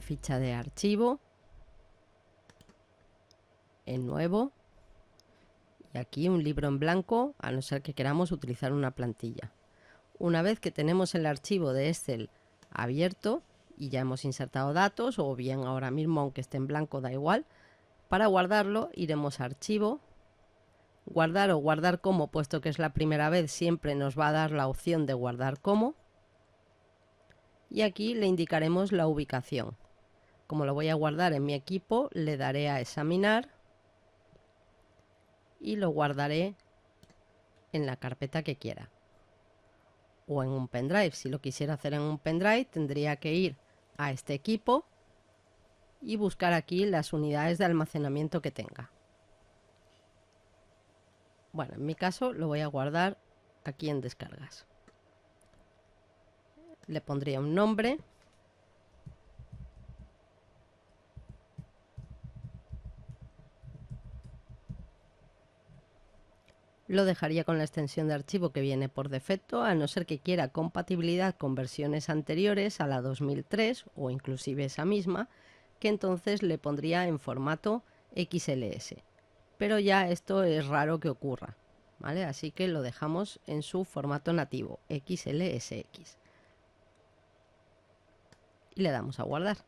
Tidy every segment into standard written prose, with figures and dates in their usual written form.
ficha de archivo, en nuevo, y aquí un libro en blanco, a no ser que queramos utilizar una plantilla. Una vez que tenemos el archivo de Excel abierto y ya hemos insertado datos, o bien ahora mismo aunque esté en blanco da igual, para guardarlo iremos a archivo, guardar o guardar como, puesto que es la primera vez siempre nos va a dar la opción de guardar como, y aquí le indicaremos la ubicación. Como lo voy a guardar en mi equipo, le daré a examinar y lo guardaré en la carpeta que quiera, o en un pendrive. Si lo quisiera hacer en un pendrive, tendría que ir a este equipo y buscar aquí las unidades de almacenamiento que tenga. Bueno, en mi caso lo voy a guardar aquí en descargas. Le pondría un nombre. Lo dejaría con la extensión de archivo que viene por defecto, a no ser que quiera compatibilidad con versiones anteriores a la 2003 o inclusive esa misma, que entonces le pondría en formato XLS. Pero ya esto es raro que ocurra, ¿vale? Así que lo dejamos en su formato nativo, XLSX. Y le damos a guardar.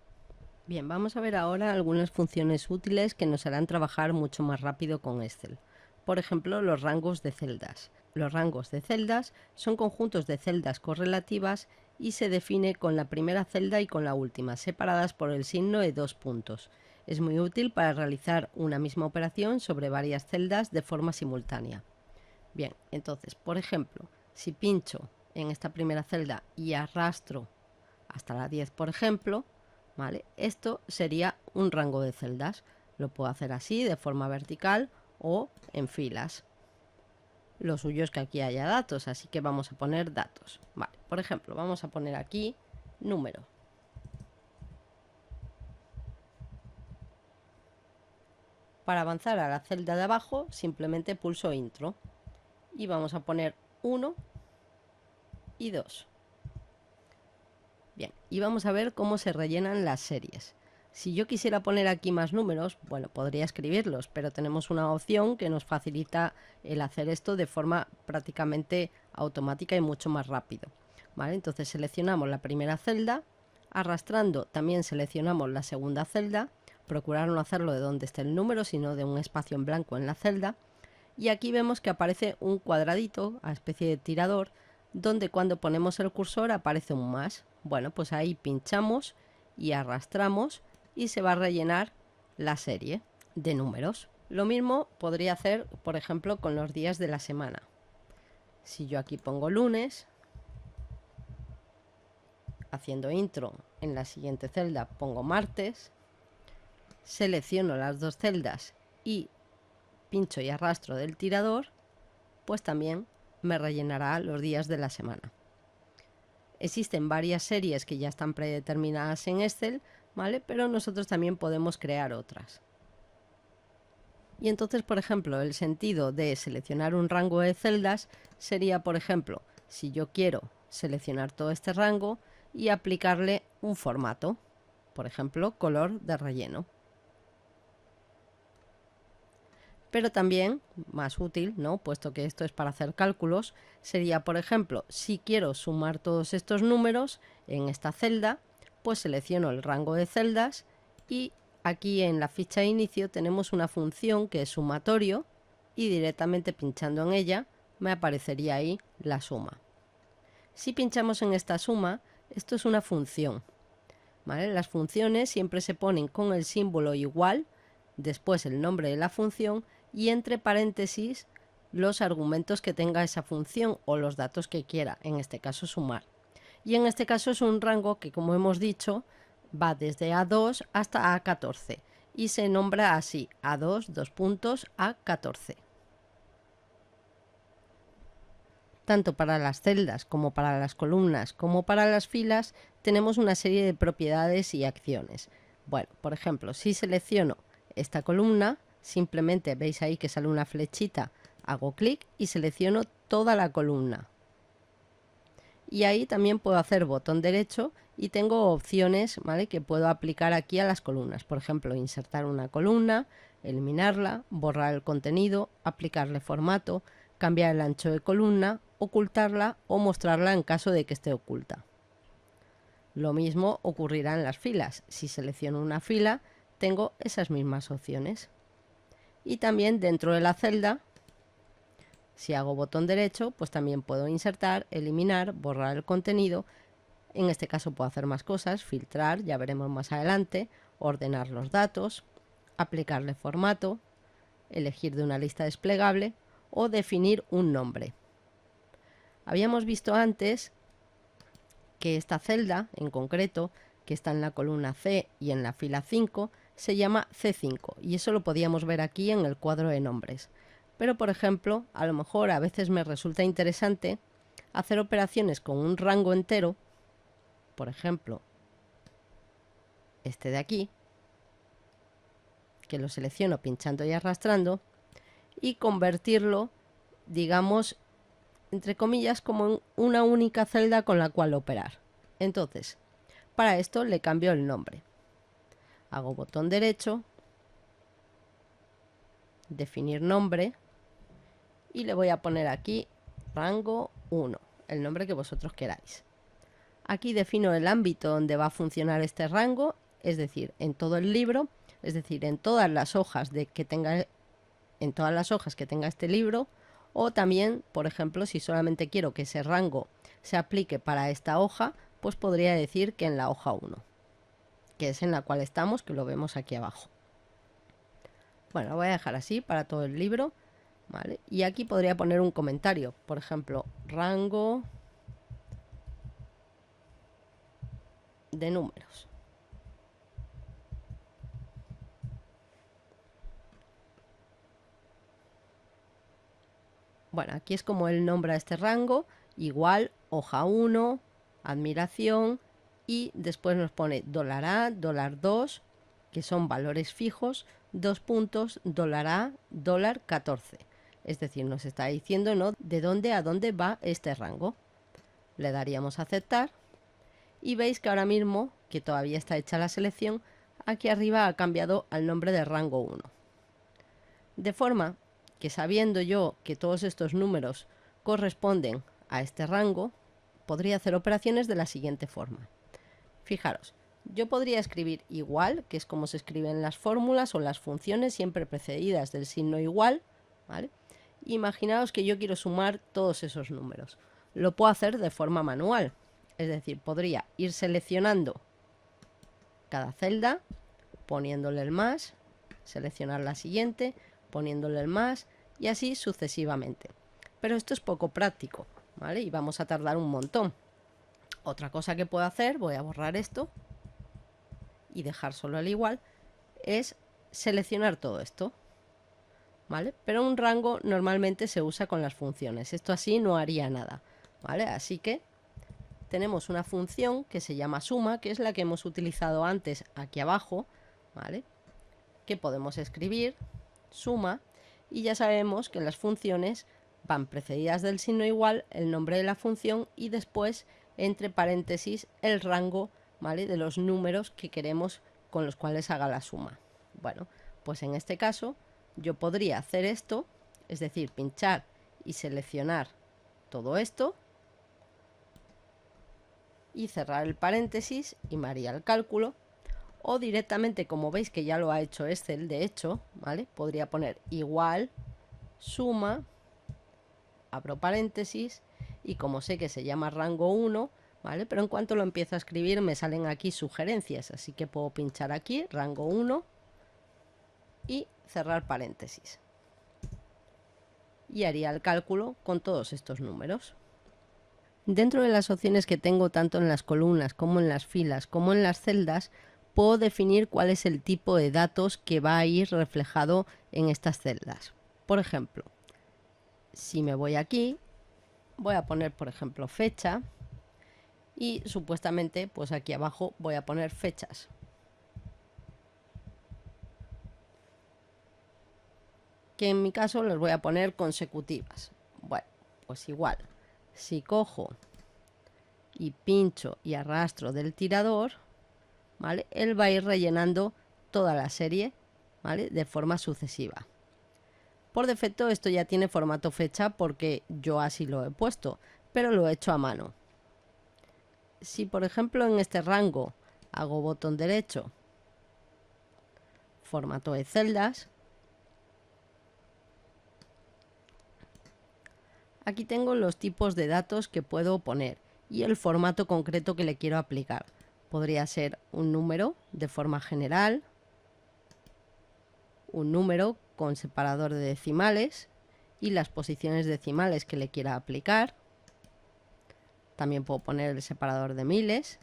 Bien, vamos a ver ahora algunas funciones útiles que nos harán trabajar mucho más rápido con Excel. Por ejemplo, los rangos de celdas. Los rangos de celdas son conjuntos de celdas correlativas y se define con la primera celda y con la última, separadas por el signo de 2 puntos. Es muy útil para realizar una misma operación sobre varias celdas de forma simultánea. Bien, entonces, por ejemplo, si pincho en esta primera celda y arrastro hasta la 10, por ejemplo, ¿vale? Esto sería un rango de celdas. Lo puedo hacer así, de forma vertical o en filas. Lo suyo es que aquí haya datos, así que vamos a poner datos. Vale, por ejemplo, vamos a poner aquí número. Para avanzar a la celda de abajo, simplemente pulso intro. Y vamos a poner 1 y 2. Bien, y vamos a ver cómo se rellenan las series. Si yo quisiera poner aquí más números, bueno, podría escribirlos, pero tenemos una opción que nos facilita el hacer esto de forma prácticamente automática y mucho más rápido. ¿Vale? Entonces seleccionamos la primera celda, arrastrando también seleccionamos la segunda celda, procurar no hacerlo de donde esté el número, sino de un espacio en blanco en la celda, y aquí vemos que aparece un cuadradito, a especie de tirador, donde cuando ponemos el cursor aparece un más. Bueno, pues ahí pinchamos y arrastramos y se va a rellenar la serie de números. Lo mismo podría hacer, por ejemplo, con los días de la semana. Si yo aquí pongo lunes, haciendo intro, en la siguiente celda pongo martes, selecciono las dos celdas y pincho y arrastro del tirador, pues también me rellenará los días de la semana. Existen varias series que ya están predeterminadas en Excel, ¿vale? Pero nosotros también podemos crear otras. Y entonces, por ejemplo, el sentido de seleccionar un rango de celdas sería, por ejemplo, si yo quiero seleccionar todo este rango y aplicarle un formato, por ejemplo, color de relleno. Pero también, más útil, ¿no? Puesto que esto es para hacer cálculos, sería, por ejemplo, si quiero sumar todos estos números en esta celda, pues selecciono el rango de celdas y aquí en la ficha de inicio tenemos una función que es sumatorio y directamente pinchando en ella me aparecería ahí la suma. Si pinchamos en esta suma, esto es una función, ¿vale? Las funciones siempre se ponen con el símbolo igual, después el nombre de la función y entre paréntesis los argumentos que tenga esa función o los datos que quiera, en este caso sumar. Y en este caso es un rango que, como hemos dicho, va desde A2 hasta A14 y se nombra así, A2, A14. Tanto para las celdas como para las columnas como para las filas tenemos una serie de propiedades y acciones. Bueno, por ejemplo, si selecciono esta columna, simplemente veis ahí que sale una flechita, hago clic y selecciono toda la columna. Y ahí también puedo hacer botón derecho y tengo opciones, ¿vale?, que puedo aplicar aquí a las columnas. Por ejemplo, insertar una columna, eliminarla, borrar el contenido, aplicarle formato, cambiar el ancho de columna, ocultarla o mostrarla en caso de que esté oculta. Lo mismo ocurrirá en las filas. Si selecciono una fila, tengo esas mismas opciones. Y también dentro de la celda, si hago botón derecho, pues también puedo insertar, eliminar, borrar el contenido. En este caso puedo hacer más cosas, filtrar, ya veremos más adelante, ordenar los datos, aplicarle formato, elegir de una lista desplegable o definir un nombre. Habíamos visto antes que esta celda en concreto, que está en la columna C y en la fila 5, se llama C5 y eso lo podíamos ver aquí en el cuadro de nombres. Pero por ejemplo, a lo mejor a veces me resulta interesante hacer operaciones con un rango entero, por ejemplo, este de aquí, que lo selecciono pinchando y arrastrando, y convertirlo, digamos, entre comillas, como en una única celda con la cual operar. Entonces, para esto le cambio el nombre. Hago botón derecho, definir nombre, y le voy a poner aquí rango 1, el nombre que vosotros queráis. Aquí defino el ámbito donde va a funcionar este rango, es decir, en todo el libro, es decir, en todas las hojas que tenga este libro, o también, por ejemplo, si solamente quiero que ese rango se aplique para esta hoja, pues podría decir que en la hoja 1, que es en la cual estamos, que lo vemos aquí abajo. Bueno, lo voy a dejar así para todo el libro, ¿vale? Y aquí podría poner un comentario, por ejemplo, rango de números. Bueno, aquí es como él nombra este rango, igual, hoja 1, admiración, y después nos pone $A, $2, que son valores fijos, 2 puntos, $A, $14. Es decir, nos está diciendo, ¿no?, de dónde a dónde va este rango. Le daríamos a aceptar y veis que ahora mismo, que todavía está hecha la selección, aquí arriba ha cambiado al nombre de rango 1. De forma que, sabiendo yo que todos estos números corresponden a este rango, podría hacer operaciones de la siguiente forma. Fijaros, yo podría escribir igual, que es como se escriben las fórmulas o las funciones, siempre precedidas del signo igual, ¿vale? Imaginaos que yo quiero sumar todos esos números. Lo puedo hacer de forma manual, es decir, podría ir seleccionando cada celda, poniéndole el más, seleccionar la siguiente, poniéndole el más y así sucesivamente. Pero esto es poco práctico, ¿vale? Y vamos a tardar un montón. Otra cosa que puedo hacer, voy a borrar esto y dejar solo el igual, es seleccionar todo esto, ¿vale? Pero un rango normalmente se usa con las funciones. Esto así no haría nada, ¿vale? Así que tenemos una función que se llama suma, que es la que hemos utilizado antes aquí abajo, ¿vale?, que podemos escribir suma, y ya sabemos que las funciones van precedidas del signo igual, el nombre de la función y después entre paréntesis el rango, ¿vale?, de los números que queremos con los cuales haga la suma. Bueno, pues en este caso yo podría hacer esto, es decir, pinchar y seleccionar todo esto y cerrar el paréntesis y me haría el cálculo. O directamente, como veis que ya lo ha hecho Excel, de hecho, ¿vale?, podría poner igual, suma, abro paréntesis, y como sé que se llama rango 1, ¿vale?, pero en cuanto lo empiezo a escribir me salen aquí sugerencias, así que puedo pinchar aquí, rango 1, y cerrar paréntesis. Y haría el cálculo con todos estos números. Dentro de las opciones que tengo tanto en las columnas como en las filas como en las celdas, puedo definir cuál es el tipo de datos que va a ir reflejado en estas celdas. Por ejemplo, si me voy aquí, voy a poner, por ejemplo, fecha, y supuestamente, pues aquí abajo voy a poner fechas. Que en mi caso les voy a poner consecutivas. Bueno, pues igual, si cojo y pincho y arrastro del tirador, ¿vale? Él va a ir rellenando toda la serie, ¿vale? De forma sucesiva. Por defecto esto ya tiene formato fecha porque yo así lo he puesto, pero lo he hecho a mano. Si por ejemplo en este rango hago botón derecho, formato de celdas, aquí tengo los tipos de datos que puedo poner y el formato concreto que le quiero aplicar. Podría ser un número de forma general, un número con separador de decimales y las posiciones decimales que le quiera aplicar. También puedo poner el separador de miles.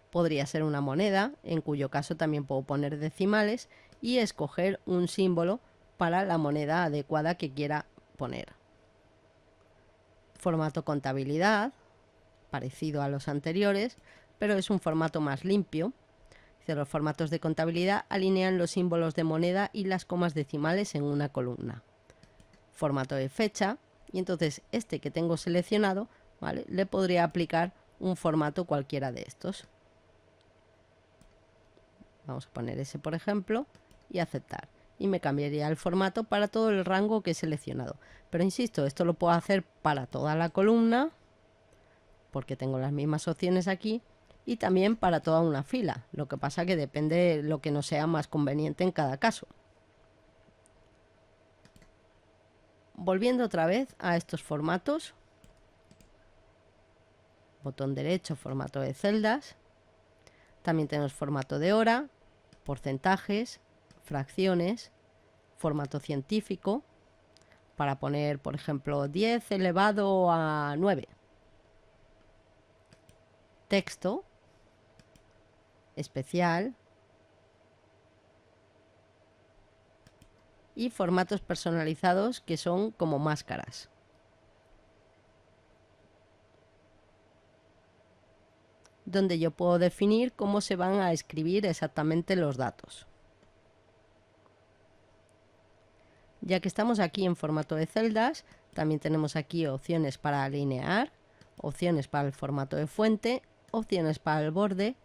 Podría ser una moneda, en cuyo caso también puedo poner decimales y escoger un símbolo para la moneda adecuada que quiera poner. Formato contabilidad, parecido a los anteriores, pero es un formato más limpio. Los formatos de contabilidad alinean los símbolos de moneda y las comas decimales en una columna. Formato de fecha, y entonces este que tengo seleccionado, ¿vale? Le podría aplicar un formato cualquiera de estos. Vamos a poner ese por ejemplo y aceptar. Y me cambiaría el formato para todo el rango que he seleccionado. Pero insisto, esto lo puedo hacer para toda la columna, porque tengo las mismas opciones aquí, y también para toda una fila. Lo que pasa que depende de lo que nos sea más conveniente en cada caso. Volviendo otra vez a estos formatos, botón derecho, formato de celdas. También tenemos formato de hora, porcentajes, fracciones, formato científico, para poner, por ejemplo, 10 elevado a 9. Texto, especial y formatos personalizados que son como máscaras. Donde yo puedo definir cómo se van a escribir exactamente los datos. Ya que estamos aquí en formato de celdas, también tenemos aquí opciones para alinear, opciones para el formato de fuente, opciones para el borde,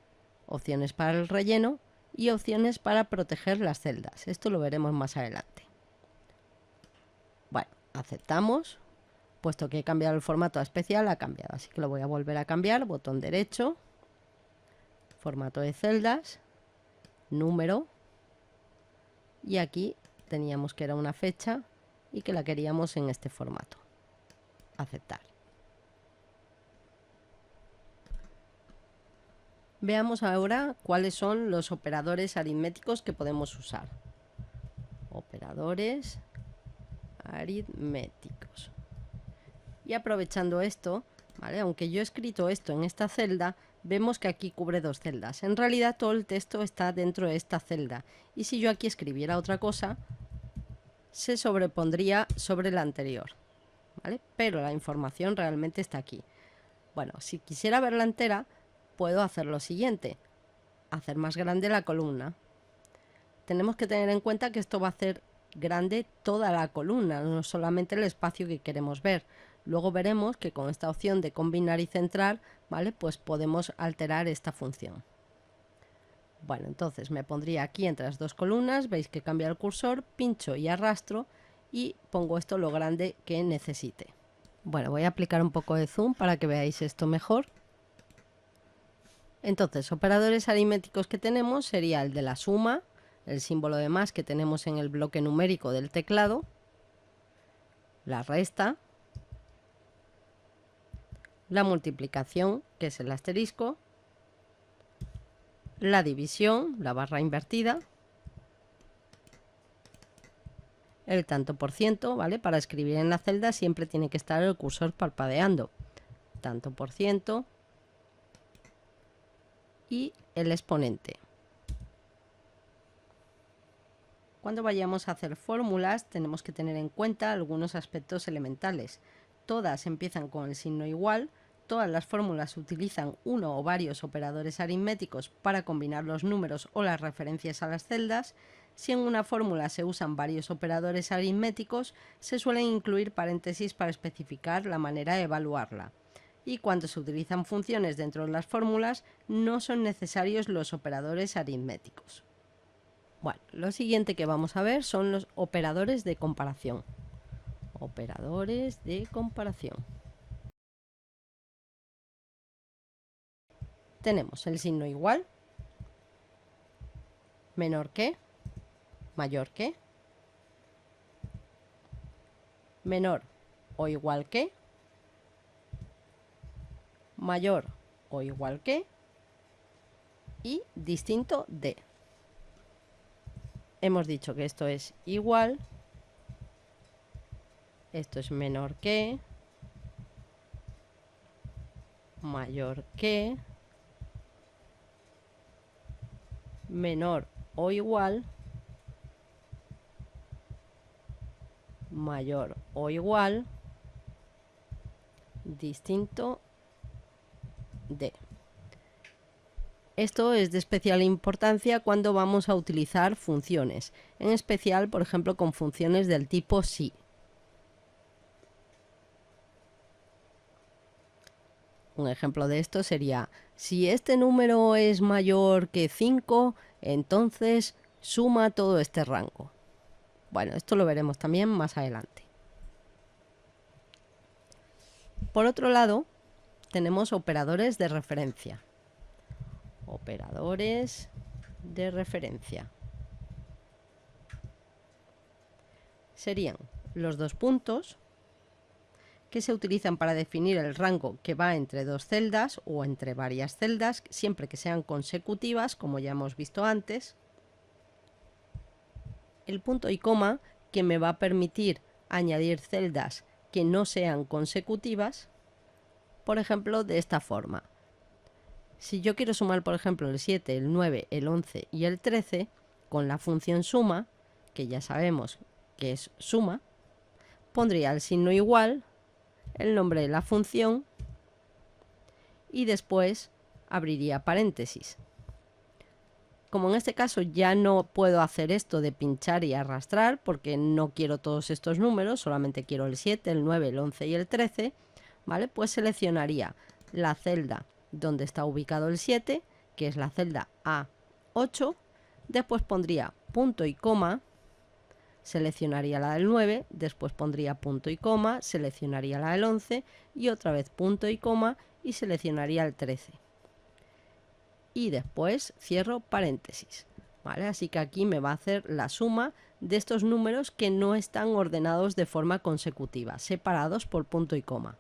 opciones para el relleno y opciones para proteger las celdas. Esto lo veremos más adelante. Bueno, aceptamos. Puesto que he cambiado el formato a especial, ha cambiado. Así que lo voy a volver a cambiar. Botón derecho, formato de celdas, número. Y aquí teníamos que era una fecha y que la queríamos en este formato. Aceptar. Veamos ahora cuáles son los operadores aritméticos que podemos usar. Operadores aritméticos. Y aprovechando esto, ¿vale? Aunque yo he escrito esto en esta celda, vemos que aquí cubre dos celdas. En realidad todo el texto está dentro de esta celda. Y si yo aquí escribiera otra cosa, se sobrepondría sobre la anterior, ¿vale? Pero la información realmente está aquí. Bueno, si quisiera verla entera, puedo hacer lo siguiente. Hacer más grande la columna. Tenemos que tener en cuenta que esto va a hacer grande toda la columna, no solamente el espacio que queremos ver. Luego veremos que con esta opción de combinar y centrar, ¿vale? Pues podemos alterar esta función. Bueno, entonces me pondría aquí entre las dos columnas, veis que cambia el cursor, pincho y arrastro y pongo esto lo grande que necesite. Bueno, voy a aplicar un poco de zoom para que veáis esto mejor. Entonces, operadores aritméticos que tenemos sería el de la suma, el símbolo de más que tenemos en el bloque numérico del teclado, la resta, la multiplicación, que es el asterisco, la división, la barra invertida, el tanto por ciento, ¿vale? Para escribir en la celda siempre tiene que estar el cursor parpadeando. Tanto por ciento y el exponente. Cuando vayamos a hacer fórmulas tenemos que tener en cuenta algunos aspectos elementales. Todas empiezan con el signo igual. Todas las fórmulas utilizan uno o varios operadores aritméticos para combinar los números o las referencias a las celdas. Si en una fórmula se usan varios operadores aritméticos, se suelen incluir paréntesis para especificar la manera de evaluarla. y cuando se utilizan funciones dentro de las fórmulas no son necesarios los operadores aritméticos. Bueno, lo siguiente que vamos a ver son los operadores de comparación. Operadores de comparación. Tenemos el signo igual, menor que, mayor que, menor o igual que, mayor o igual que y distinto de. Hemos dicho que esto es igual, esto es menor que, mayor que, menor o igual, mayor o igual, distinto de. Esto es de especial importancia cuando vamos a utilizar funciones, en especial, por ejemplo, con funciones del tipo si. Un ejemplo de esto sería, si este número es mayor que 5, entonces suma todo este rango. Bueno, esto lo veremos también más adelante. Por otro lado, tenemos operadores de referencia. Operadores de referencia. Serían los dos puntos que se utilizan para definir el rango que va entre dos celdas o entre varias celdas, siempre que sean consecutivas, como ya hemos visto antes. El punto y coma, que me va a permitir añadir celdas que no sean consecutivas, por ejemplo, de esta forma. Si yo quiero sumar, por ejemplo, el 7, el 9, el 11 y el 13, con la función suma, que ya sabemos que es suma, pondría el signo igual, el nombre de la función y después abriría paréntesis. Como en este caso ya no puedo hacer esto de pinchar y arrastrar porque no quiero todos estos números, solamente quiero el 7, el 9, el 11 y el 13, ¿vale? Pues seleccionaría la celda donde está ubicado el 7, que es la celda A8, después pondría punto y coma, seleccionaría la del 9, después pondría punto y coma, seleccionaría la del 11 y otra vez punto y coma y seleccionaría el 13. Y después cierro paréntesis, ¿vale? Así que aquí me va a hacer la suma de estos números que no están ordenados de forma consecutiva, separados por punto y coma.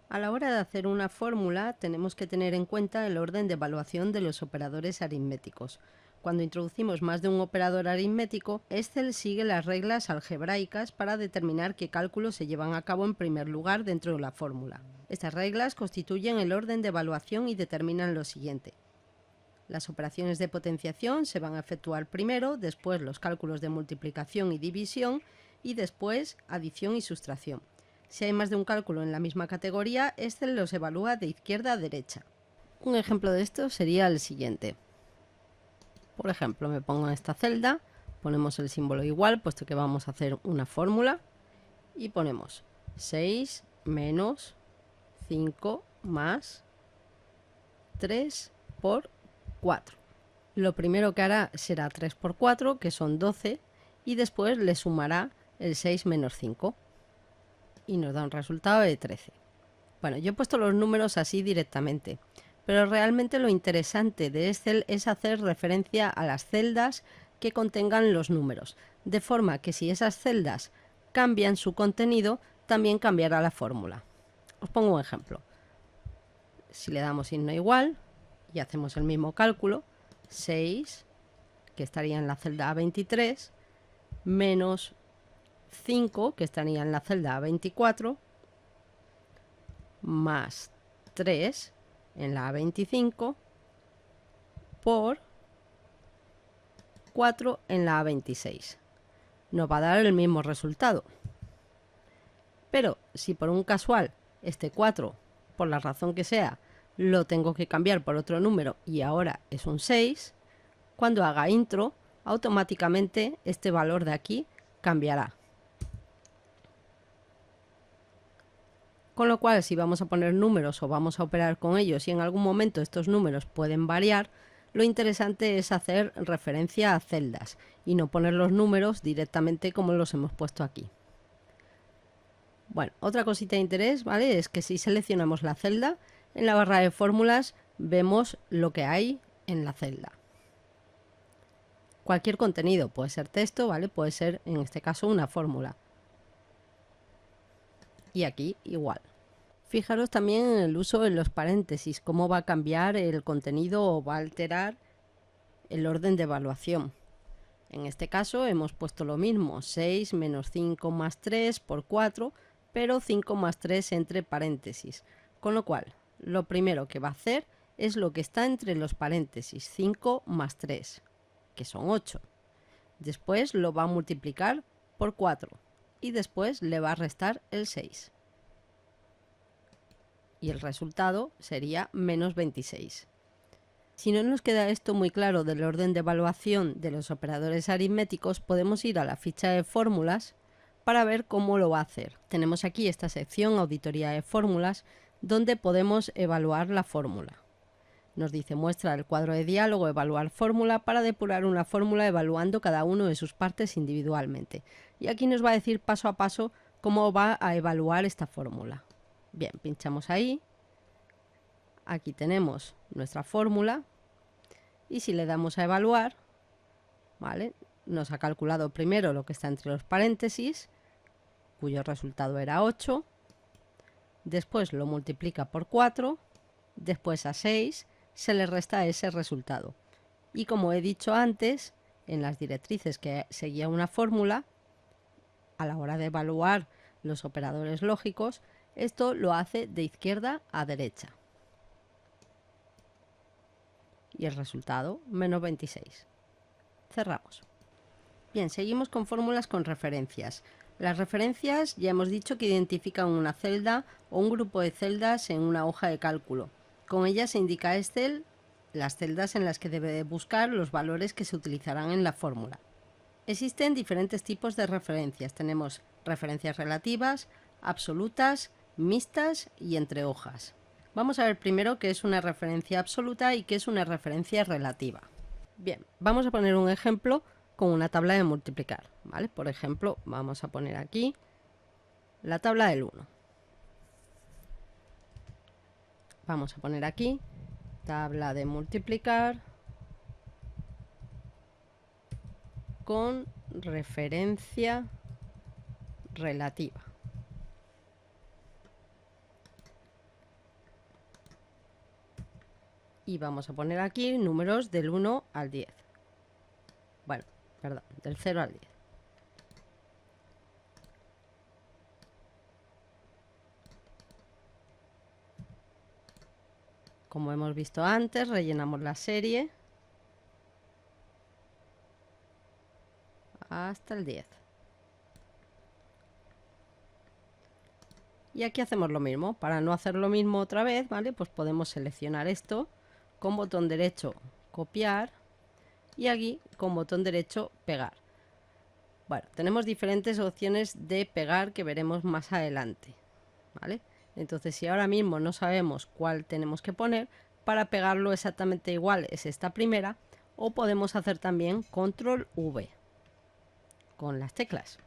A la hora de hacer una fórmula tenemos que tener en cuenta el orden de evaluación de los operadores aritméticos. Cuando introducimos más de un operador aritmético, Excel sigue las reglas algebraicas para determinar qué cálculos se llevan a cabo en primer lugar dentro de la fórmula. Estas reglas constituyen el orden de evaluación y determinan lo siguiente. Las operaciones de potenciación se van a efectuar primero, después los cálculos de multiplicación y división y después adición y sustracción. Si hay más de un cálculo en la misma categoría, Excel los evalúa de izquierda a derecha. Un ejemplo de esto sería el siguiente. Por ejemplo, me pongo en esta celda, ponemos el símbolo igual, puesto que vamos a hacer una fórmula, y ponemos 6 menos 5 más 3 por 4. Lo primero que hará será 3 por 4, que son 12, y después le sumará el 6 menos 5. Y nos da un resultado de 13. Bueno, yo he puesto los números así directamente, pero realmente lo interesante de Excel es hacer referencia a las celdas que contengan los números, de forma que si esas celdas cambian su contenido, también cambiará la fórmula. Os pongo un ejemplo. Si le damos signo igual y hacemos el mismo cálculo, 6, que estaría en la celda A23, menos 5, que estaría en la celda A24, más 3 en la A25, por 4 en la A26. Nos va a dar el mismo resultado. Pero si por un casual este 4, por la razón que sea, lo tengo que cambiar por otro número y ahora es un 6, cuando haga intro automáticamente este valor de aquí cambiará. Con lo cual, si vamos a poner números o vamos a operar con ellos y en algún momento estos números pueden variar, lo interesante es hacer referencia a celdas y no poner los números directamente como los hemos puesto aquí. Bueno, otra cosita de interés, ¿vale? Es que si seleccionamos la celda, en la barra de fórmulas vemos lo que hay en la celda. Cualquier contenido, puede ser texto, ¿vale? Puede ser, en este caso, una fórmula. Y aquí igual. Fijaros también en el uso de los paréntesis, cómo va a cambiar el contenido o va a alterar el orden de evaluación. En este caso hemos puesto lo mismo, 6 menos 5 más 3 por 4, pero 5 más 3 entre paréntesis. Con lo cual, lo primero que va a hacer es lo que está entre los paréntesis, 5 más 3, que son 8. Después lo va a multiplicar por 4 y después le va a restar el 6. Y el resultado sería menos 26. Si no nos queda esto muy claro del orden de evaluación de los operadores aritméticos, podemos ir a la ficha de fórmulas para ver cómo lo va a hacer. Tenemos aquí esta sección auditoría de fórmulas donde podemos evaluar la fórmula. Nos dice muestra el cuadro de diálogo evaluar fórmula para depurar una fórmula evaluando cada una de sus partes individualmente. Y aquí nos va a decir paso a paso cómo va a evaluar esta fórmula. Bien, pinchamos ahí. Aquí tenemos nuestra fórmula y si le damos a evaluar, ¿vale? Nos ha calculado primero lo que está entre los paréntesis, cuyo resultado era 8, después lo multiplica por 4, después a 6, se le resta ese resultado. Y como he dicho antes, en las directrices que seguía una fórmula, a la hora de evaluar los operadores lógicos, esto lo hace de izquierda a derecha. Y el resultado, menos 26. Cerramos. Bien, seguimos con fórmulas con referencias. Las referencias ya hemos dicho que identifican una celda o un grupo de celdas en una hoja de cálculo. Con ellas se indica a Excel las celdas en las que debe buscar los valores que se utilizarán en la fórmula. Existen diferentes tipos de referencias. Tenemos referencias relativas, absolutas, mixtas y entre hojas. Vamos a ver primero qué es una referencia absoluta y qué es una referencia relativa. Bien, vamos a poner un ejemplo con una tabla de multiplicar, ¿vale? Por ejemplo, vamos a poner aquí la tabla del 1. Vamos a poner aquí tabla de multiplicar con referencia relativa. Y vamos a poner aquí números del 1 al 10. Bueno, perdón, del 0 al 10. Como hemos visto antes, rellenamos la serie hasta el 10. Y aquí hacemos lo mismo. Para no hacer lo mismo otra vez, ¿vale? Pues podemos seleccionar esto con botón derecho copiar y aquí con botón derecho pegar. Bueno, tenemos diferentes opciones de pegar que veremos más adelante, ¿vale? Entonces, si ahora mismo no sabemos cuál tenemos que poner, para pegarlo exactamente igual es esta primera, o podemos hacer también control V con las teclas.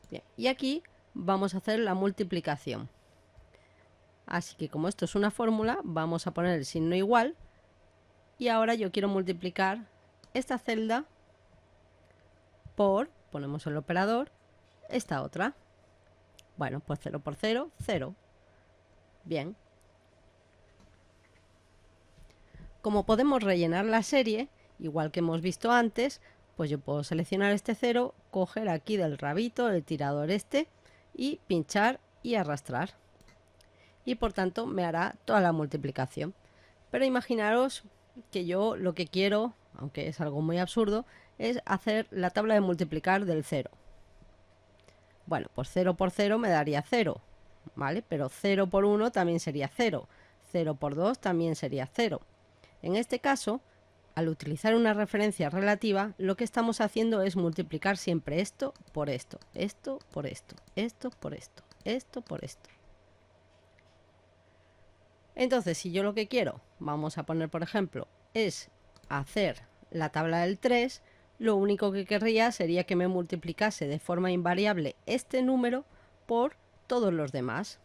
Bien, y aquí vamos a hacer la multiplicación. Así que como esto es una fórmula, vamos a poner el signo igual y ahora yo quiero multiplicar esta celda por, ponemos el operador, esta otra. Bueno, pues 0 por 0, 0. Bien. Como podemos rellenar la serie, igual que hemos visto antes, pues yo puedo seleccionar este 0, coger aquí del rabito el tirador este y pinchar y arrastrar. Y por tanto me hará toda la multiplicación. Pero imaginaros que yo lo que quiero, aunque es algo muy absurdo, es hacer la tabla de multiplicar del 0. Bueno, pues 0 por 0 me daría 0, ¿vale? Pero 0 por 1 también sería 0. 0 por 2 también sería 0. En este caso, al utilizar una referencia relativa, lo que estamos haciendo es multiplicar siempre esto por esto, esto por esto, esto por esto, esto por esto. Entonces, si yo lo que quiero, vamos a poner por ejemplo, es hacer la tabla del 3, lo único que querría sería que me multiplicase de forma invariable este número por todos los demás.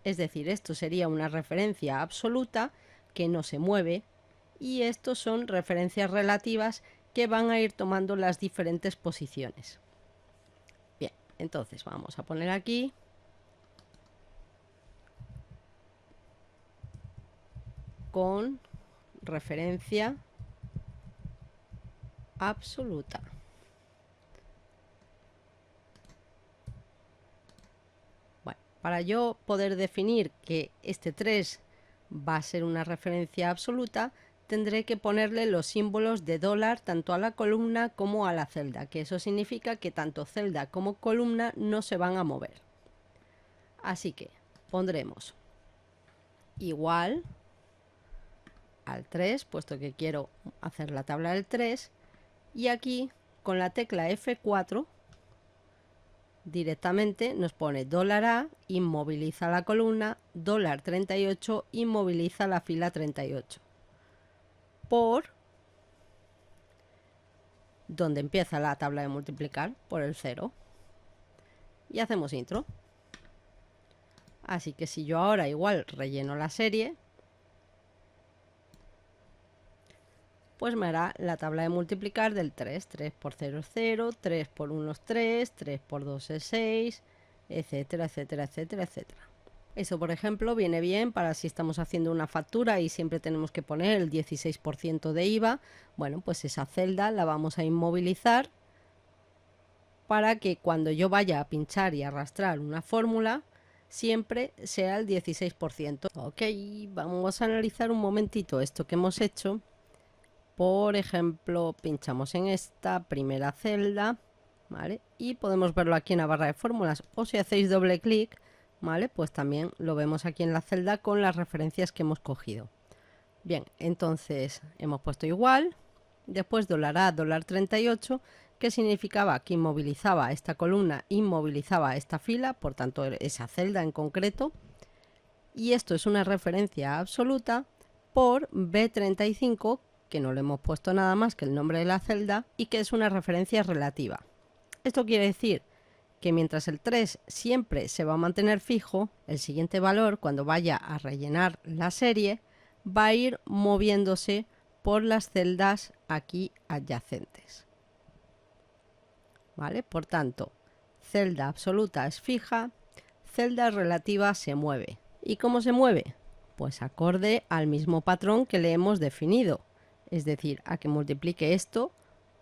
Es decir, esto sería una referencia absoluta que no se mueve y estos son referencias relativas que van a ir tomando las diferentes posiciones. Bien, entonces vamos a poner aquí con referencia absoluta. Bueno, para yo poder definir que este 3 va a ser una referencia absoluta, tendré que ponerle los símbolos de dólar tanto a la columna como a la celda, que eso significa que tanto celda como columna no se van a mover. Así que pondremos igual al 3, puesto que quiero hacer la tabla del 3, y aquí con la tecla F4 directamente nos pone $A, inmoviliza la columna, $38, inmoviliza la fila 38. Por donde empieza la tabla de multiplicar, por el 0. Y hacemos intro. Así que si yo ahora igual relleno la serie, pues me hará la tabla de multiplicar del 3. 3 por 0 es 0, 3 por 1 es 3, 3 por 2 es 6, etcétera, etcétera, etcétera, etcétera. Eso, por ejemplo, viene bien para si estamos haciendo una factura y siempre tenemos que poner el 16% de IVA. Bueno, pues esa celda la vamos a inmovilizar para que cuando yo vaya a pinchar y arrastrar una fórmula, siempre sea el 16%. Ok, vamos a analizar un momentito esto que hemos hecho. Por ejemplo, pinchamos en esta primera celda, ¿vale? Y podemos verlo aquí en la barra de fórmulas. O si hacéis doble clic, ¿vale? Pues también lo vemos aquí en la celda con las referencias que hemos cogido. Bien, entonces hemos puesto igual, después $A, $38, que significaba que inmovilizaba esta columna, inmovilizaba esta fila, por tanto esa celda en concreto. Y esto es una referencia absoluta por B35, que no le hemos puesto nada más que el nombre de la celda y que es una referencia relativa. Esto quiere decir que mientras el 3 siempre se va a mantener fijo, el siguiente valor, cuando vaya a rellenar la serie, va a ir moviéndose por las celdas aquí adyacentes. ¿Vale? Por tanto, celda absoluta es fija, celda relativa se mueve. ¿Y cómo se mueve? Pues acorde al mismo patrón que le hemos definido, es decir, a que multiplique esto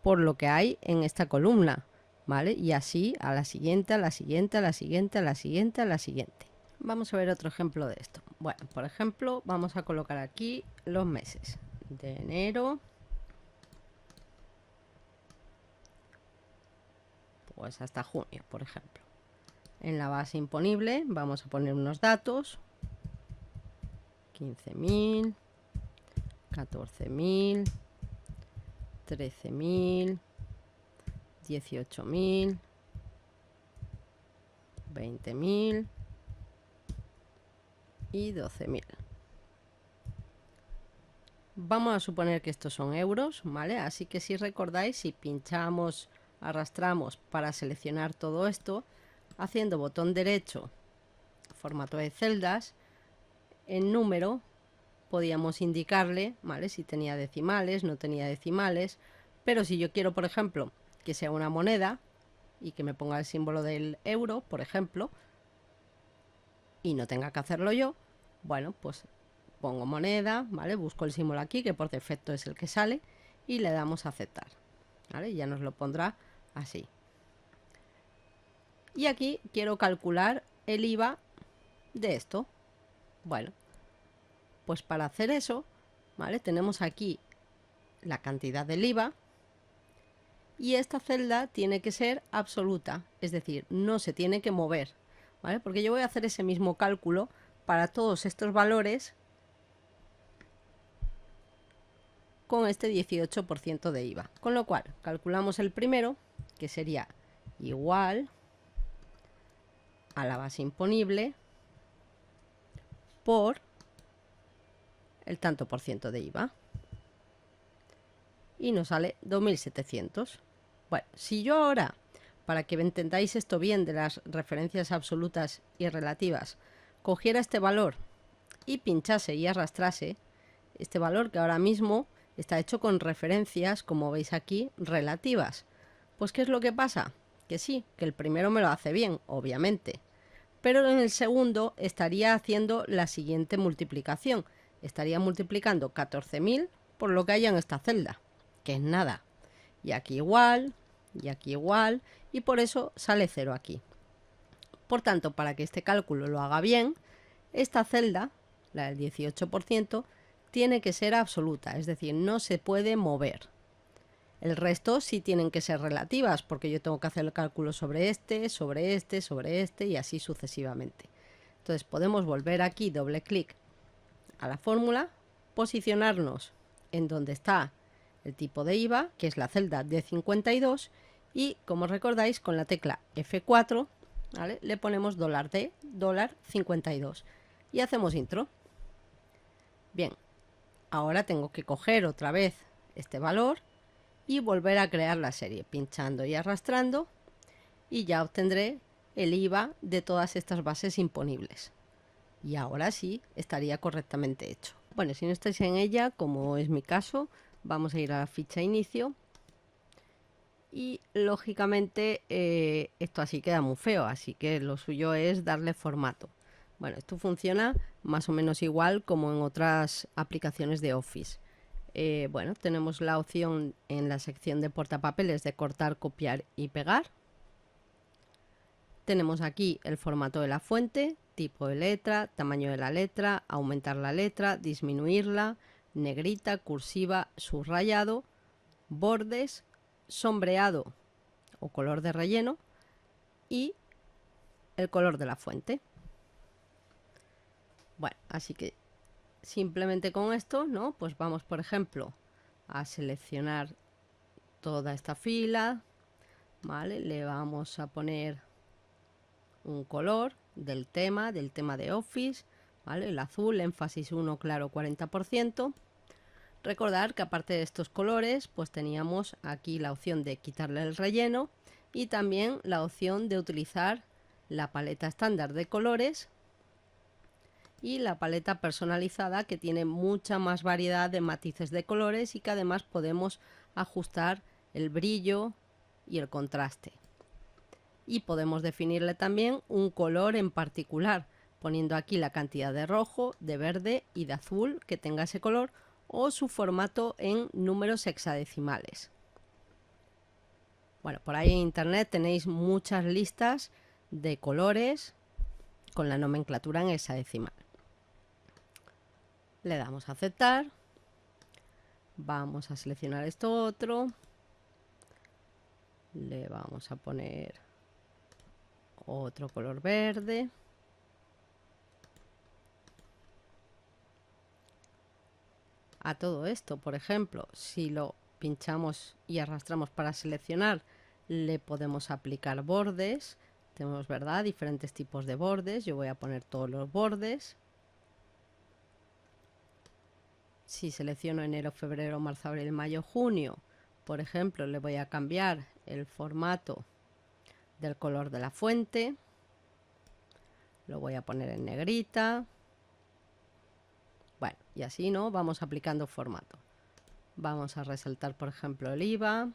por lo que hay en esta columna, ¿vale? Y así a la siguiente, a la siguiente, a la siguiente, a la siguiente, a la siguiente. Vamos a ver otro ejemplo de esto. Bueno, por ejemplo, vamos a colocar aquí los meses de enero, pues hasta junio, por ejemplo. En la base imponible vamos a poner unos datos: 15.000, 14.000, 13.000, 18.000, 20.000 y 12.000. Vamos a suponer que estos son euros, ¿vale? Así que si recordáis, si pinchamos, arrastramos para seleccionar todo esto, haciendo botón derecho, formato de celdas, en número podíamos indicarle, ¿vale? Si tenía decimales, no tenía decimales, pero si yo quiero, por ejemplo, que sea una moneda y que me ponga el símbolo del euro, por ejemplo, y no tenga que hacerlo yo, bueno, pues pongo moneda, ¿vale? Busco el símbolo aquí, que por defecto es el que sale, y le damos a aceptar, ¿vale? Ya nos lo pondrá así. Y aquí quiero calcular el IVA de esto. Bueno, pues para hacer eso, ¿vale? Tenemos aquí la cantidad del IVA y esta celda tiene que ser absoluta, es decir, no se tiene que mover, ¿vale? Porque yo voy a hacer ese mismo cálculo para todos estos valores con este 18% de IVA. Con lo cual, calculamos el primero, que sería igual a la base imponible por el tanto por ciento de IVA. Y nos sale 2.700. Bueno, si yo ahora, para que entendáis esto bien de las referencias absolutas y relativas, cogiera este valor y pinchase y arrastrase, este valor que ahora mismo está hecho con referencias, como veis aquí, relativas. Pues ¿qué es lo que pasa? Que sí, que el primero me lo hace bien, obviamente. Pero en el segundo estaría haciendo la siguiente multiplicación. Estaría multiplicando 14.000 por lo que haya en esta celda, que es nada. Y aquí igual, y por eso sale 0 aquí. Por tanto, para que este cálculo lo haga bien, esta celda, la del 18%, tiene que ser absoluta, es decir, no se puede mover. El resto sí tienen que ser relativas, porque yo tengo que hacer el cálculo sobre este, sobre este, sobre este y así sucesivamente. Entonces podemos volver aquí, doble clic a la fórmula, posicionarnos en donde está el tipo de IVA, que es la celda D52, y como recordáis, con la tecla F4, ¿vale?, le ponemos $D, $52 y hacemos intro. Bien, ahora tengo que coger otra vez este valor y volver a crear la serie, pinchando y arrastrando, y ya obtendré el IVA de todas estas bases imponibles. Y ahora sí estaría correctamente hecho. Bueno, si no estáis en ella, como es mi caso, vamos a ir a la ficha inicio. Y lógicamente esto así queda muy feo, así que lo suyo es darle formato. Bueno, esto funciona más o menos igual como en otras aplicaciones de Office. Bueno, tenemos la opción en la sección de portapapeles de cortar, copiar y pegar. Tenemos aquí el formato de la fuente, tipo de letra, tamaño de la letra, aumentar la letra, disminuirla, negrita, cursiva, subrayado, bordes, sombreado o color de relleno y el color de la fuente. Bueno, así que simplemente con esto, ¿no?, pues vamos, por ejemplo, a seleccionar toda esta fila, ¿vale? Le vamos a poner un color del tema de Office, ¿vale? El azul, énfasis 1, claro 40%. Recordar que aparte de estos colores, pues teníamos aquí la opción de quitarle el relleno y también la opción de utilizar la paleta estándar de colores y la paleta personalizada, que tiene mucha más variedad de matices de colores y que además podemos ajustar el brillo y el contraste. Y podemos definirle también un color en particular, poniendo aquí la cantidad de rojo, de verde y de azul que tenga ese color, o su formato en números hexadecimales. Bueno, por ahí en internet tenéis muchas listas de colores con la nomenclatura en hexadecimal. Le damos a aceptar. Vamos a seleccionar esto otro. Le vamos a poner otro color verde. A todo esto, por ejemplo, si lo pinchamos y arrastramos para seleccionar, le podemos aplicar bordes. Tenemos, ¿verdad?, diferentes tipos de bordes. Yo voy a poner todos los bordes. Si selecciono enero, febrero, marzo, abril, mayo, junio, por ejemplo, le voy a cambiar el formato del color de la fuente. Lo voy a poner en negrita. Bueno, y así, ¿no?, vamos aplicando formato. Vamos a resaltar, por ejemplo, el IVA.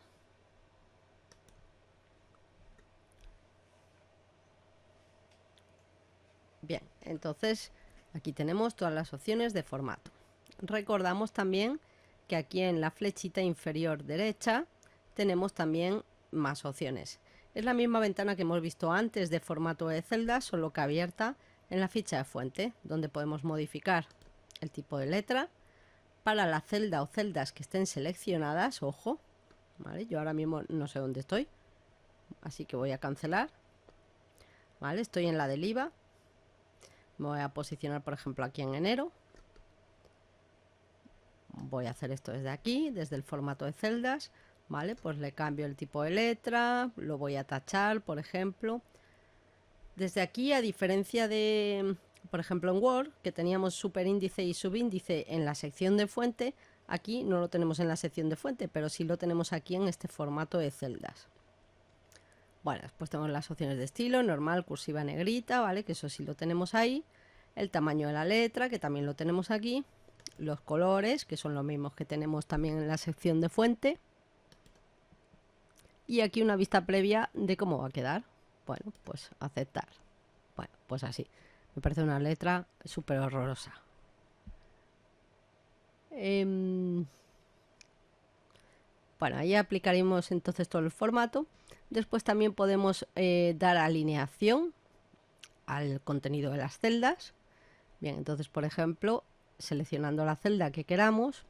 Bien, entonces aquí tenemos todas las opciones de formato. Recordamos también que aquí en la flechita inferior derecha tenemos también más opciones. Es la misma ventana que hemos visto antes de formato de celdas, solo que abierta en la ficha de fuente, donde podemos modificar el tipo de letra para la celda o celdas que estén seleccionadas. Ojo, ¿vale? Yo ahora mismo no sé dónde estoy, así que voy a cancelar. ¿Vale? Estoy en la del IVA. Me voy a posicionar, por ejemplo, aquí en enero. voy a hacer esto desde aquí, desde el formato de celdas, ¿vale? Pues le cambio el tipo de letra, lo voy a tachar, por ejemplo. Desde aquí, a diferencia de, por ejemplo, en Word, que teníamos superíndice y subíndice en la sección de fuente, aquí no lo tenemos en la sección de fuente, pero sí lo tenemos aquí en este formato de celdas. Bueno, después tenemos las opciones de estilo, normal, cursiva, negrita, ¿vale? Que eso sí lo tenemos ahí. El tamaño de la letra, que también lo tenemos aquí. Los colores, que son los mismos que tenemos también en la sección de fuente. Y aquí una vista previa de cómo va a quedar. Bueno, pues aceptar. Bueno, pues así. Me parece una letra súper horrorosa. Bueno, ahí aplicaremos entonces todo el formato. Después también podemos dar alineación al contenido de las celdas. Bien, entonces, por ejemplo, seleccionando la celda que queramos,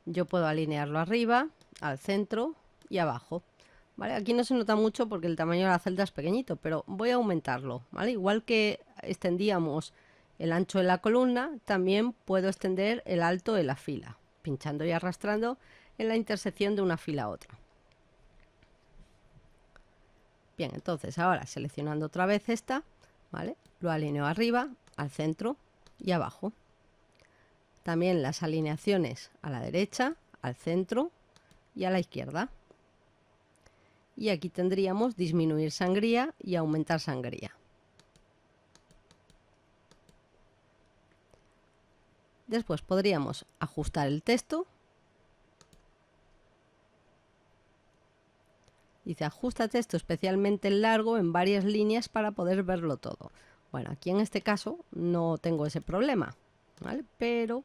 yo puedo alinearlo arriba, al centro y abajo. ¿Vale? Aquí no se nota mucho porque el tamaño de la celda es pequeñito, pero voy a aumentarlo, ¿vale? Igual que extendíamos el ancho de la columna, también puedo extender el alto de la fila, pinchando y arrastrando en la intersección de una fila a otra. Bien, entonces ahora seleccionando otra vez esta, ¿vale? Lo alineo arriba, al centro y abajo. También las alineaciones a la derecha, al centro y a la izquierda. Y aquí tendríamos disminuir sangría y aumentar sangría. Después podríamos ajustar el texto. Dice ajusta texto especialmente largo en varias líneas para poder verlo todo. Bueno, aquí en este caso no tengo ese problema, ¿vale? Pero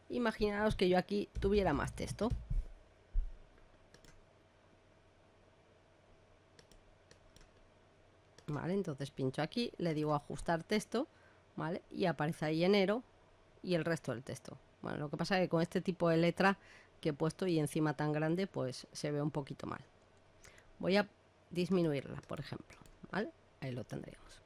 imaginaos que yo aquí tuviera más texto. Vale, entonces pincho aquí, le digo ajustar texto, ¿vale? Y aparece ahí enero y el resto del texto. Bueno, lo que pasa es que con este tipo de letra que he puesto y encima tan grande, pues se ve un poquito mal. Voy a disminuirla, por ejemplo, ¿vale? Ahí lo tendríamos.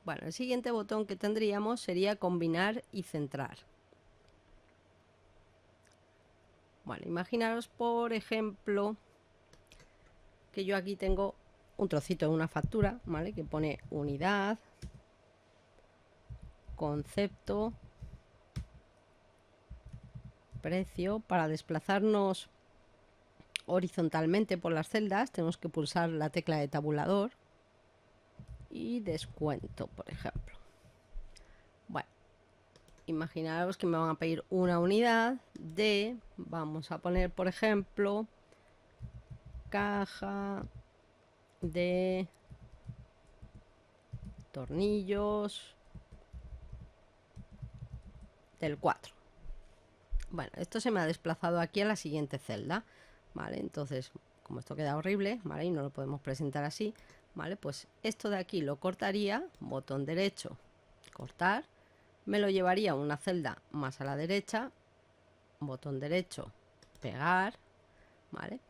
Bueno, el siguiente botón que tendríamos sería combinar y centrar. Bueno, imaginaros, por ejemplo, que yo aquí tengo un trocito de una factura, ¿vale? Que pone unidad, concepto, precio. Para desplazarnos horizontalmente por las celdas tenemos que pulsar la tecla de tabulador y descuento, por ejemplo. Bueno, imaginaros que me van a pedir una unidad de, vamos a poner, por ejemplo, caja de tornillos del 4. Bueno, esto se me ha desplazado aquí a la siguiente celda, ¿vale? Entonces, como esto queda horrible, ¿vale? Y no lo podemos presentar así, ¿vale? Pues esto de aquí lo cortaría, botón derecho, cortar, me lo llevaría a una celda más a la derecha, botón derecho, pegar, ¿vale?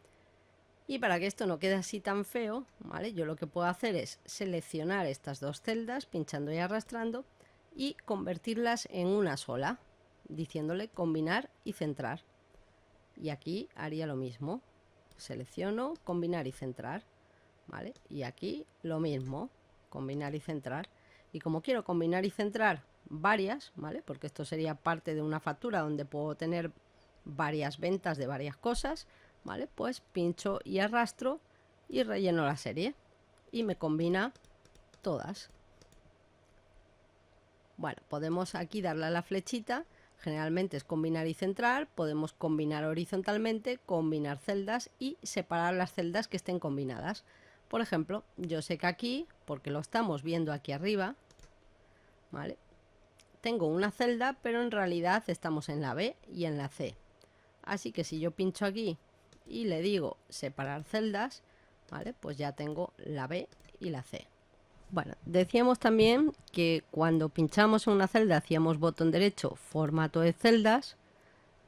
Y para que esto no quede así tan feo, ¿vale? Yo lo que puedo hacer es seleccionar estas dos celdas, pinchando y arrastrando, y convertirlas en una sola, diciéndole combinar y centrar. Y aquí haría lo mismo. Selecciono, combinar y centrar, ¿vale? Y aquí lo mismo, combinar y centrar. Y como quiero combinar y centrar varias, ¿vale? Porque esto sería parte de una factura donde puedo tener varias ventas de varias cosas, ¿vale? Pues pincho y arrastro y relleno la serie y me combina todas. Bueno, podemos aquí darle a la flechita, generalmente es combinar y centrar, podemos combinar horizontalmente, combinar celdas y separar las celdas que estén combinadas. Por ejemplo, yo sé que aquí, porque lo estamos viendo aquí arriba, ¿vale? Tengo una celda, pero en realidad estamos en la B y en la C. Así que si yo pincho aquí y le digo separar celdas, ¿vale? Pues ya tengo la B y la C. Bueno, decíamos también que cuando pinchamos en una celda hacíamos botón derecho, formato de celdas,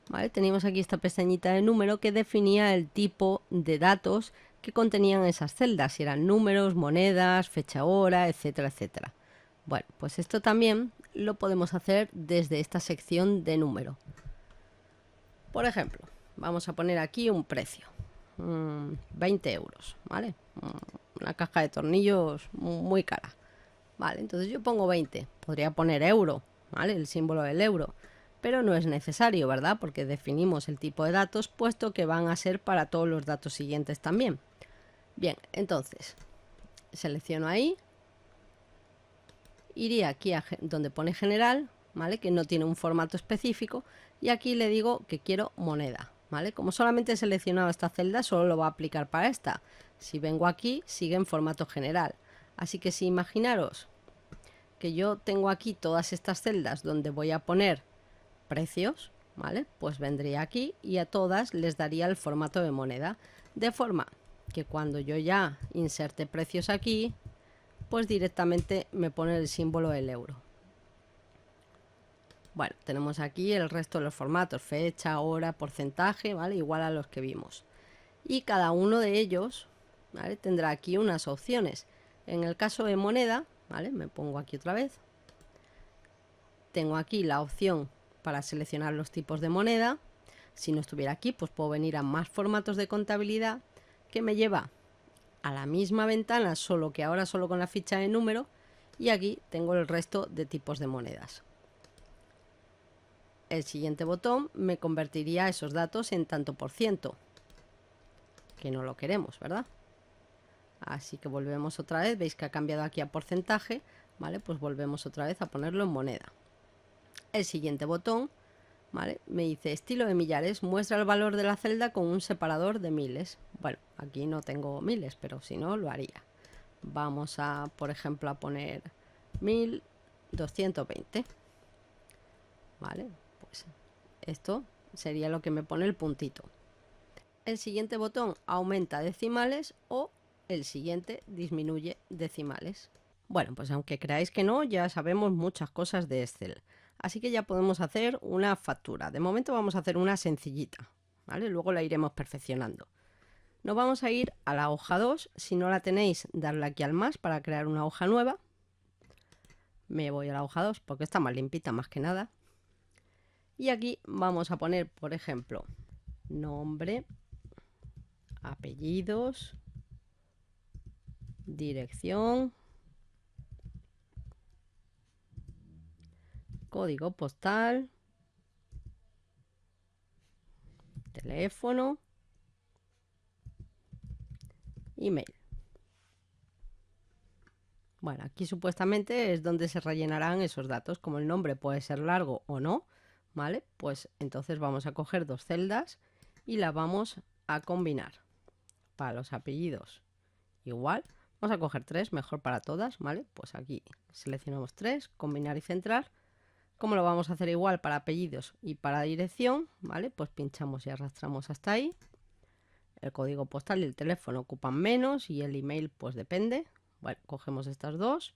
¿vale? Teníamos aquí esta pestañita de número que definía el tipo de datos qué contenían esas celdas, si eran números, monedas, fecha hora, etcétera, etcétera. Bueno, pues esto también lo podemos hacer desde esta sección de número. Por ejemplo, vamos a poner aquí un precio, 20 euros, ¿vale? Una caja de tornillos muy cara. Vale, entonces yo pongo 20. Podría poner euro, ¿vale? El símbolo del euro. Pero no es necesario, ¿verdad? Porque definimos el tipo de datos, puesto que van a ser para todos los datos siguientes también. Bien, entonces, selecciono ahí. Iría aquí a donde pone general, ¿vale? Que no tiene un formato específico. Y aquí le digo que quiero moneda, ¿vale? Como solamente he seleccionado esta celda, solo lo va a aplicar para esta. Si vengo aquí, sigue en formato general. Así que si imaginaros que yo tengo aquí todas estas celdas donde voy a poner precios, ¿vale? Pues vendría aquí y a todas les daría el formato de moneda. De forma que cuando yo ya inserte precios aquí, pues directamente me pone el símbolo del euro. Bueno, tenemos aquí el resto de los formatos, fecha, hora, porcentaje, ¿vale? Igual a los que vimos. Y cada uno de ellos, ¿vale? Tendrá aquí unas opciones. En el caso de moneda, ¿vale? Me pongo aquí otra vez. Tengo aquí la opción para seleccionar los tipos de moneda. Si no estuviera aquí, pues puedo venir a más formatos de contabilidad, que me lleva a la misma ventana, solo que ahora solo con la ficha de número, y aquí tengo el resto de tipos de monedas. El siguiente botón me convertiría esos datos en tanto por ciento, que no lo queremos, ¿verdad? Así que volvemos otra vez, veis que ha cambiado aquí a porcentaje, ¿vale? Pues volvemos otra vez a ponerlo en moneda. El siguiente botón, ¿vale? Me dice estilo de millares, muestra el valor de la celda con un separador de miles. Bueno, aquí no tengo miles, pero si no lo haría. Vamos a, por ejemplo, a poner 1220. ¿Vale? Pues esto sería lo que me pone el puntito. El siguiente botón aumenta decimales o el siguiente disminuye decimales. Bueno, pues aunque creáis que no, ya sabemos muchas cosas de Excel. Así que ya podemos hacer una factura. De momento vamos a hacer una sencillita, ¿vale? Luego la iremos perfeccionando. Nos vamos a ir a la hoja 2. Si no la tenéis, darle aquí al más para crear una hoja nueva. Me voy a la hoja 2 porque está más limpita más que nada. Y aquí vamos a poner, por ejemplo, nombre, apellidos, dirección, código postal, teléfono, email. Bueno, aquí supuestamente es donde se rellenarán esos datos. Como el nombre puede ser largo o no, ¿vale? Pues entonces vamos a coger dos celdas y las vamos a combinar. Para los apellidos igual, vamos a coger tres, mejor para todas, ¿vale? Pues aquí seleccionamos tres, combinar y centrar. Como lo vamos a hacer igual para apellidos y para dirección, ¿vale? Pues pinchamos y arrastramos hasta ahí. El código postal y el teléfono ocupan menos y el email pues depende. Bueno, cogemos estas dos,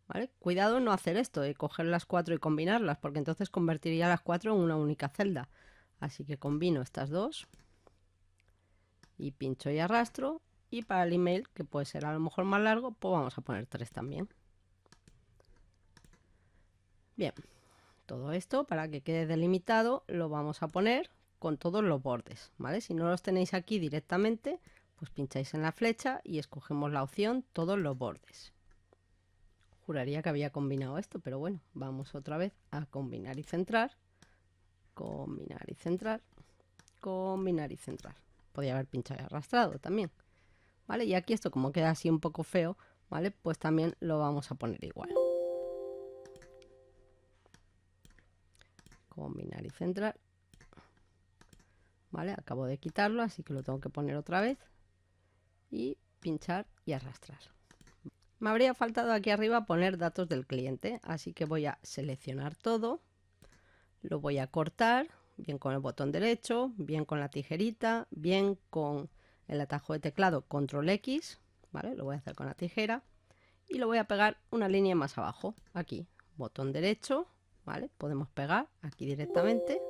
¿vale? Cuidado no hacer esto de coger las cuatro y combinarlas, porque entonces convertiría las cuatro en una única celda. Así que combino estas dos y pincho y arrastro. Y para el email, que puede ser a lo mejor más largo, pues vamos a poner tres también. Bien, todo esto para que quede delimitado lo vamos a poner con todos los bordes, ¿vale? Si no los tenéis aquí directamente, pues pincháis en la flecha y escogemos la opción todos los bordes. Juraría que había combinado esto, pero bueno, vamos otra vez a combinar y centrar, combinar y centrar, combinar y centrar. Podría haber pinchado y arrastrado también, ¿vale? Y aquí esto como queda así un poco feo, ¿vale? Pues también lo vamos a poner igual. Combinar y centrar. ¿Vale? Acabo de quitarlo, así que lo tengo que poner otra vez. Y pinchar y arrastrar. Me habría faltado aquí arriba poner datos del cliente, así que voy a seleccionar todo. Lo voy a cortar, bien con el botón derecho, bien con la tijerita, bien con el atajo de teclado Control X, ¿vale? Lo voy a hacer con la tijera. Y lo voy a pegar una línea más abajo, aquí, botón derecho, ¿vale? Podemos pegar aquí directamente.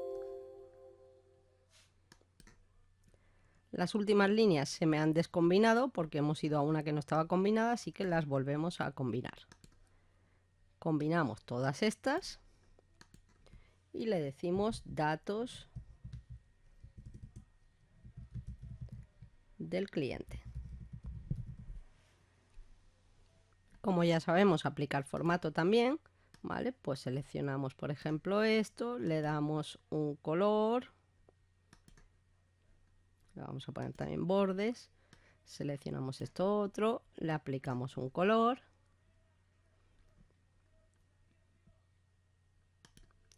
Las últimas líneas se me han descombinado porque hemos ido a una que no estaba combinada, así que las volvemos a combinar. Combinamos todas estas y le decimos datos del cliente. Como ya sabemos aplicar formato también, ¿vale? Pues seleccionamos, por ejemplo, esto, le damos un color, le vamos a poner también bordes, seleccionamos esto otro, le aplicamos un color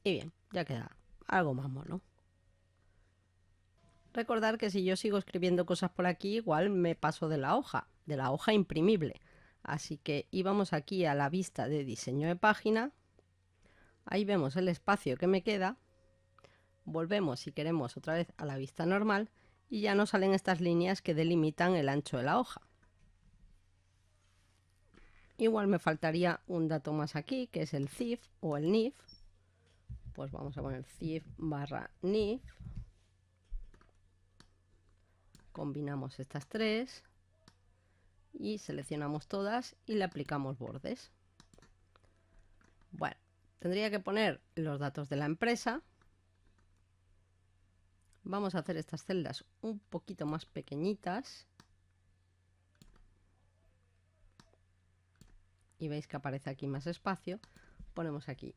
y bien, ya queda algo más mono. Recordar que si yo sigo escribiendo cosas por aquí, igual me paso de la hoja imprimible. Así que íbamos aquí a la vista de diseño de página. Ahí vemos el espacio que me queda. Volvemos, si queremos, otra vez a la vista normal y ya nos salen estas líneas que delimitan el ancho de la hoja. Igual me faltaría un dato más aquí, que es el CIF o el NIF. Pues vamos a poner CIF barra NIF. Combinamos estas tres y seleccionamos todas y le aplicamos bordes. Bueno, tendría que poner los datos de la empresa. Vamos a hacer estas celdas un poquito más pequeñitas. Y veis que aparece aquí más espacio. Ponemos aquí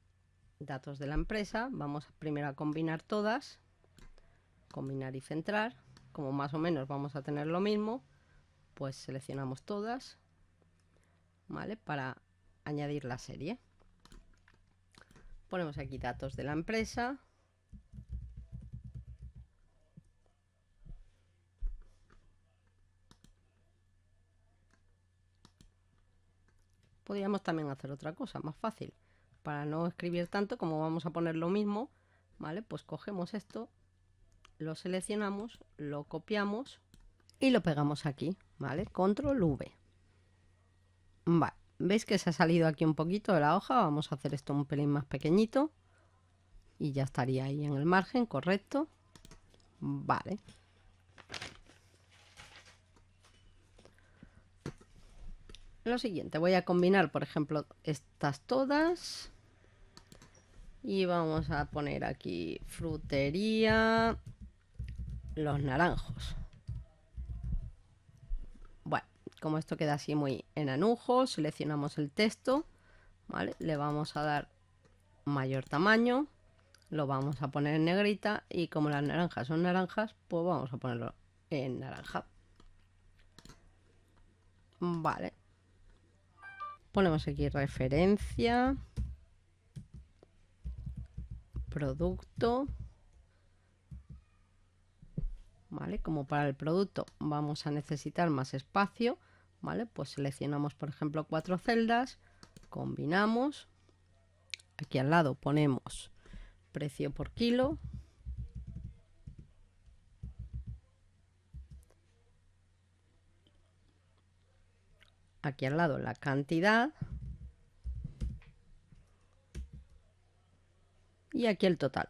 datos de la empresa. Vamos primero a combinar todas. Combinar y centrar. Como más o menos vamos a tener lo mismo, pues seleccionamos todas, ¿vale? Para añadir la serie. Ponemos aquí datos de la empresa. Podríamos también hacer otra cosa, más fácil. Para no escribir tanto, como vamos a poner lo mismo, ¿vale? Pues cogemos esto, lo seleccionamos, lo copiamos y lo pegamos aquí, ¿vale? Control V. Vale, ¿veis que se ha salido aquí un poquito de la hoja? Vamos a hacer esto un pelín más pequeñito. Y ya estaría ahí en el margen, correcto. Vale. Lo siguiente, voy a combinar, por ejemplo, estas todas. Y vamos a poner aquí frutería Los Naranjos. Bueno, como esto queda así muy enanujo, seleccionamos el texto, ¿vale? Le vamos a dar mayor tamaño, lo vamos a poner en negrita y como las naranjas son naranjas, pues vamos a ponerlo en naranja. Vale. Ponemos aquí referencia, producto, ¿vale? Como para el producto vamos a necesitar más espacio, ¿vale? Pues seleccionamos, por ejemplo, 4 celdas, combinamos, aquí al lado ponemos precio por kilo, aquí al lado la cantidad y aquí el total.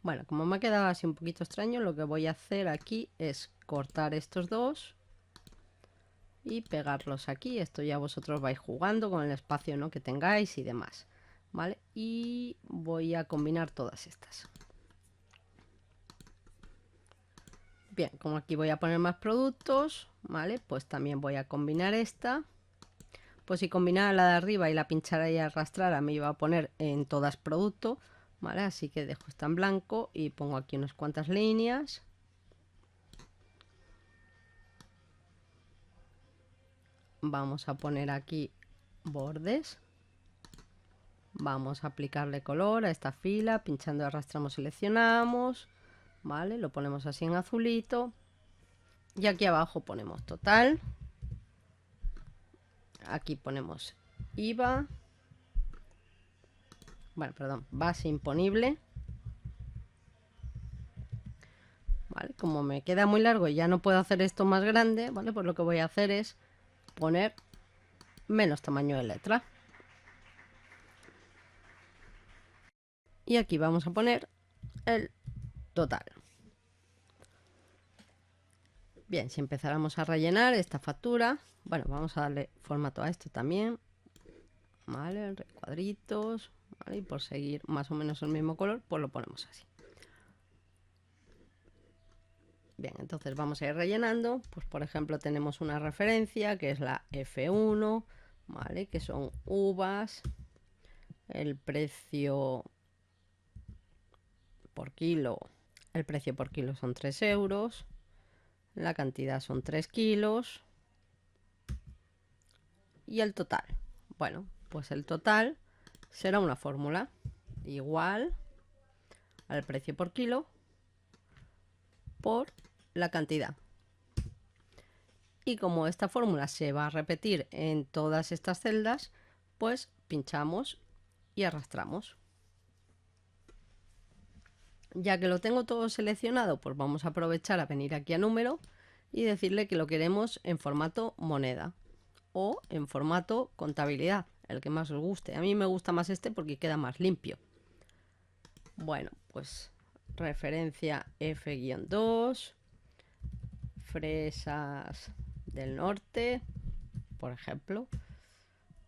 Bueno, como me ha quedado así un poquito extraño, lo que voy a hacer aquí es cortar estos dos y pegarlos aquí. Esto ya vosotros vais jugando con el espacio, ¿no?, que tengáis y demás, ¿vale? Y voy a combinar todas estas. Bien, como aquí voy a poner más productos, ¿vale? Pues también voy a combinar esta. Pues si combinara la de arriba y la pinchara y arrastrara, me iba a poner en todas producto, ¿vale? Así que dejo esta en blanco y pongo aquí unas cuantas líneas. Vamos a poner aquí bordes. Vamos a aplicarle color a esta fila, pinchando, arrastramos, seleccionamos, ¿vale? Lo ponemos así en azulito. Y aquí abajo ponemos total. Aquí ponemos IVA. Bueno, perdón, base imponible. ¿Vale? Como me queda muy largo y ya no puedo hacer esto más grande, ¿vale? Pues lo que voy a hacer es poner menos tamaño de letra. y aquí vamos a poner el total. Bien, si empezáramos a rellenar esta factura, bueno, vamos a darle formato a esto también, vale, recuadritos, vale, y por seguir más o menos el mismo color, pues lo ponemos así. Bien, entonces vamos a ir rellenando, pues por ejemplo tenemos una referencia que es la F1, vale, que son uvas, el precio por kilo, son 3 euros, la cantidad son 3 kilos y el total. Bueno, pues el total será una fórmula igual al precio por kilo por la cantidad. Y como esta fórmula se va a repetir en todas estas celdas, pues pinchamos y arrastramos. Ya que lo tengo todo seleccionado, pues vamos a aprovechar a venir aquí a número y decirle que lo queremos en formato moneda o en formato contabilidad, el que más os guste. A mí me gusta más este porque queda más limpio. Bueno, pues referencia F-2, fresas del norte, por ejemplo,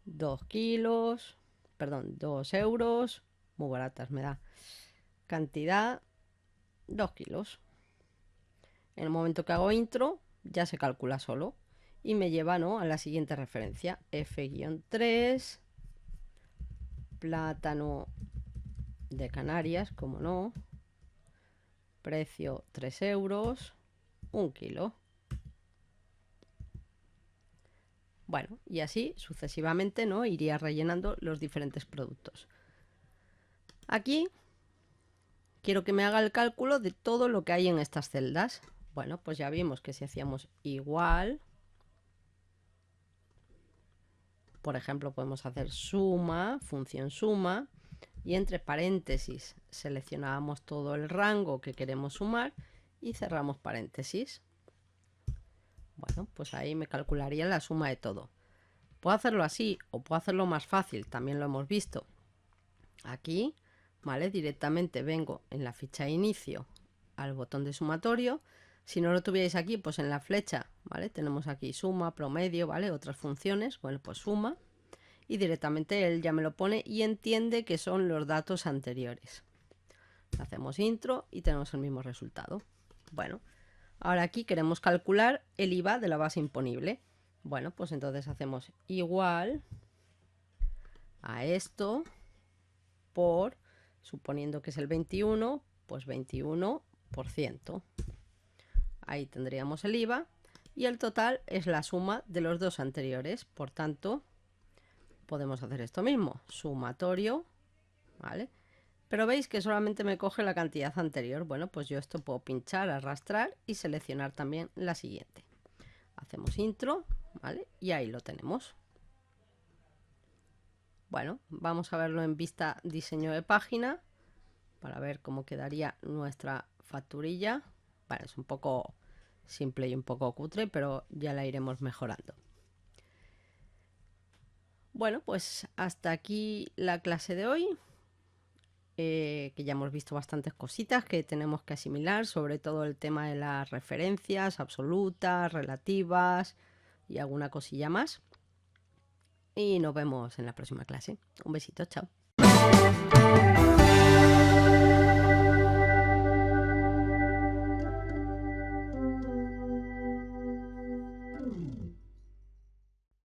2 kilos, perdón, 2 euros, muy baratas me da. Cantidad, 2 kilos. En el momento que hago intro, ya se calcula solo y me lleva, ¿no?, a la siguiente referencia, F-3, plátano de Canarias, como no, precio 3 euros, 1 kilo. Bueno, y así sucesivamente, ¿no?, iría rellenando los diferentes productos. Aquí quiero que me haga el cálculo de todo lo que hay en estas celdas. Bueno, pues ya vimos que si hacíamos igual, por ejemplo, podemos hacer suma, función suma, y entre paréntesis seleccionábamos todo el rango que queremos sumar y cerramos paréntesis. Bueno, pues ahí me calcularía la suma de todo. Puedo hacerlo así o puedo hacerlo más fácil, también lo hemos visto. Aquí, ¿vale? Directamente vengo en la ficha de inicio al botón de sumatorio. Si no lo tuvierais aquí, pues en la flecha, ¿vale? Tenemos aquí suma, promedio, ¿vale? Otras funciones, bueno, pues suma. Y directamente él ya me lo pone y entiende que son los datos anteriores. Hacemos intro y tenemos el mismo resultado. Bueno, ahora aquí queremos calcular el IVA de la base imponible. Bueno, pues entonces hacemos igual a esto por, suponiendo que es el 21, pues 21%. Ahí tendríamos el IVA y el total es la suma de los dos anteriores. Por tanto, podemos hacer esto mismo, sumatorio, ¿vale? Pero veis que solamente me coge la cantidad anterior. Bueno, pues yo esto puedo pinchar, arrastrar y seleccionar también la siguiente. Hacemos intro, ¿vale? Y ahí lo tenemos. Bueno, vamos a verlo en vista diseño de página para ver cómo quedaría nuestra facturilla. Vale, es un poco simple y un poco cutre, pero ya la iremos mejorando. Bueno, pues hasta aquí la clase de hoy. Que ya hemos visto bastantes cositas que tenemos que asimilar, sobre todo el tema de las referencias absolutas, relativas y alguna cosilla más. Y nos vemos en la próxima clase. Un besito, chao.